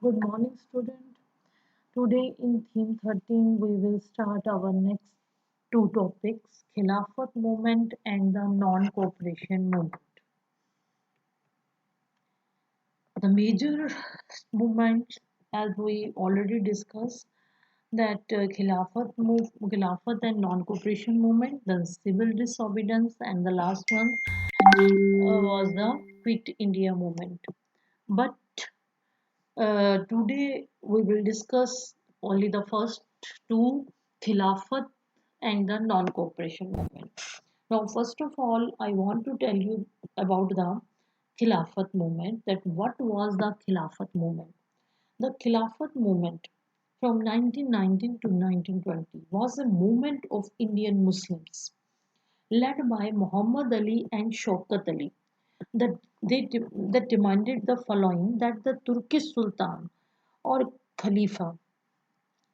Good morning, student. Today in theme 13, we will start our next two topics, Khilafat movement and the non-cooperation movement. The major movements, as we already discussed, that Khilafat and non-cooperation movement, the civil disobedience, and the last one was the Quit India movement. But today we will discuss only the first two, Khilafat and the non-cooperation movement. Now, first of all, I want to tell you about the Khilafat movement. That what was the Khilafat movement? The Khilafat movement from 1919 to 1920 was a movement of Indian Muslims led by Muhammad Ali and Shaukat Ali that that demanded the following, that the Turkish Sultan or Khalifa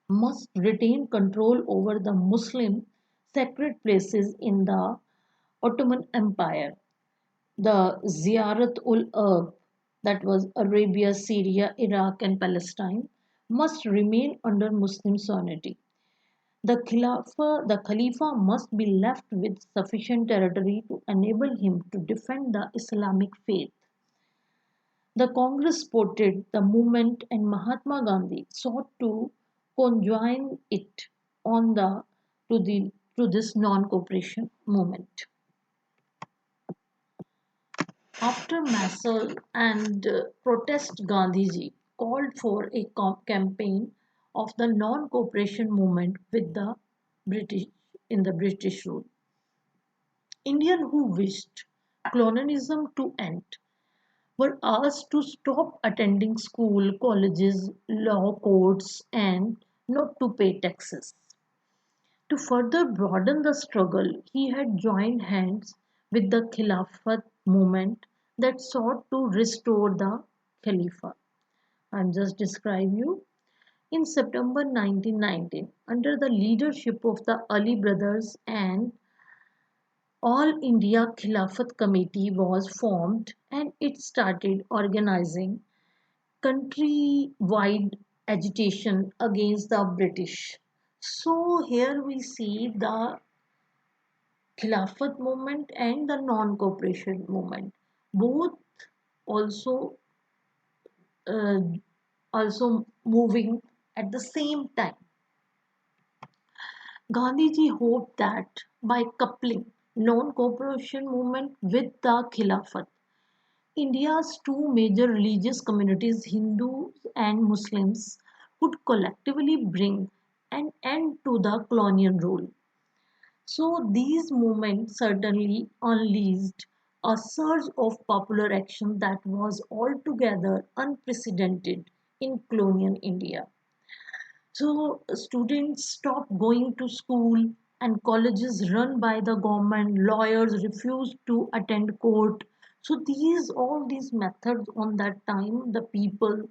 must retain control over the Muslim sacred places in the Ottoman Empire. The Ziyarat ul Arab, that was Arabia, Syria, Iraq, and Palestine, must remain under Muslim sovereignty. The Khalifa must be left with sufficient territory to enable him to defend the Islamic faith. The Congress supported the movement and Mahatma Gandhi sought to conjoin it on to this non-cooperation movement. After Massal and protest, Gandhiji called for a campaign of the non-cooperation movement with the British in the British rule. Indians who wished colonialism to end were asked to stop attending school, colleges, law courts, and not to pay taxes. To further broaden the struggle, he had joined hands with the Khilafat movement that sought to restore the Khalifa. I'm just describing you. In September 1919, under the leadership of the Ali brothers, and All India Khilafat Committee was formed and it started organizing countrywide agitation against the British. So here we see the Khilafat movement and the non-cooperation movement, both also uh, also moving at the same time. Gandhiji hoped that by coupling non-cooperation movement with the Khilafat, India's two major religious communities, Hindus and Muslims, would collectively bring an end to the colonial rule. So these movements certainly unleashed a surge of popular action that was altogether unprecedented in colonial India. So students stopped going to school and colleges run by the government, lawyers refused to attend court. So all these methods on that time the people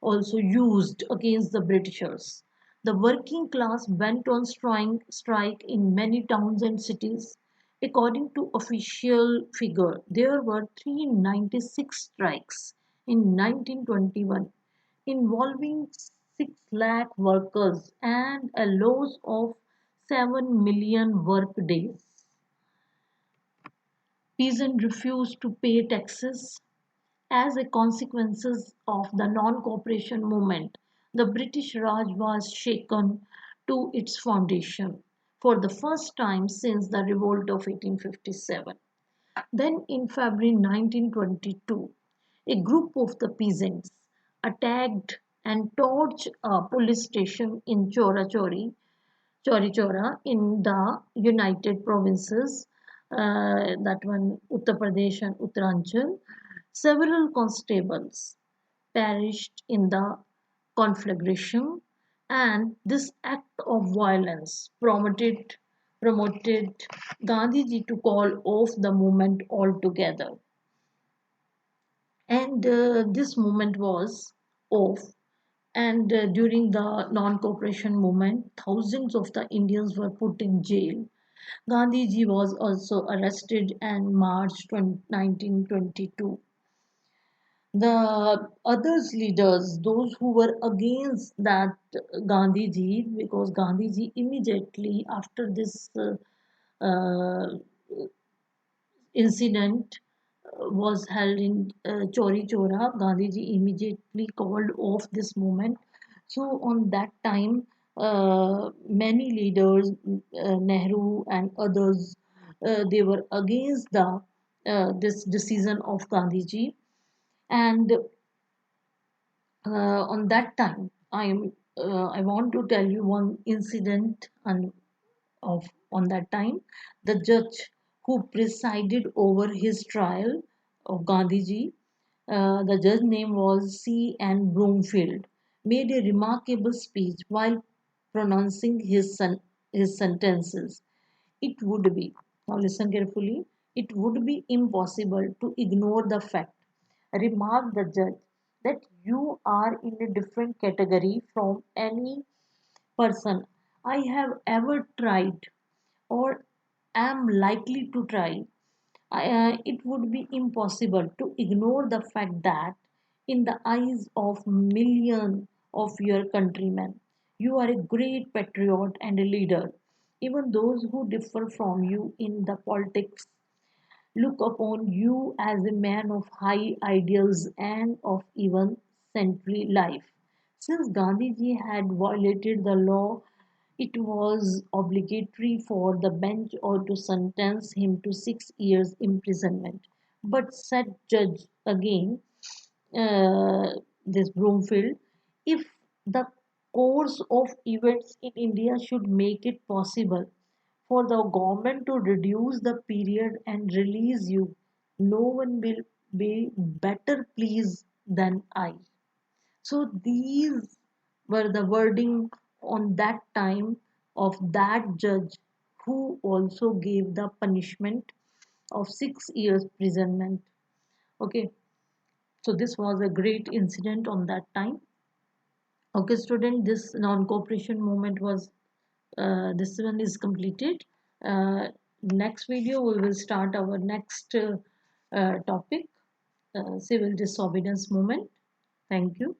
also used against the Britishers. The working class went on strike in many towns and cities. According to official figure, there were 396 strikes in 1921 involving 6 lakh workers and a loss of 7 million work days. Peasants refused to pay taxes. As a consequence of the non-cooperation movement, the British Raj was shaken to its foundation for the first time since the revolt of 1857. Then in February 1922, a group of the peasants attacked and torched a police station in Chori Chora in the United Provinces, that one Uttar Pradesh and Uttaranchal. Several constables perished in the conflagration, and this act of violence promoted Gandhiji to call off the movement altogether. And this movement was off. And during the non-cooperation movement, thousands of the Indians were put in jail. Gandhiji was also arrested in March 1922. The others leaders, those who were against that Gandhiji, because Gandhiji immediately after this incident was held in Chori Chora, Gandhiji immediately called off this movement. So on that time, many leaders, Nehru and others, they were against the this decision of Gandhiji. And on that time, I want to tell you one incident and of on that time, the judge who presided over his trial of Gandhiji, the judge name was C. N. Broomfield, made a remarkable speech while pronouncing his sentences. It would be, now listen carefully, it would be impossible to ignore the fact, remarked the judge, that you are in a different category from any person I have ever tried or am likely to try. It would be impossible to ignore the fact that, in the eyes of millions of your countrymen, you are a great patriot and a leader. Even those who differ from you in the politics look upon you as a man of high ideals and of even saintly life. Since Gandhiji had violated the law, it was obligatory for the bench or to sentence him to 6 years imprisonment. But said judge again, this Broomfield, if the course of events in India should make it possible for the government to reduce the period and release you, no one will be better pleased than I. So these were the wording on that time of that judge who also gave the punishment of 6 years imprisonment. Okay, so this was a great incident on that time. Okay, student, this non-cooperation movement was this one is completed. Next video we will start our next topic, civil disobedience movement. Thank you.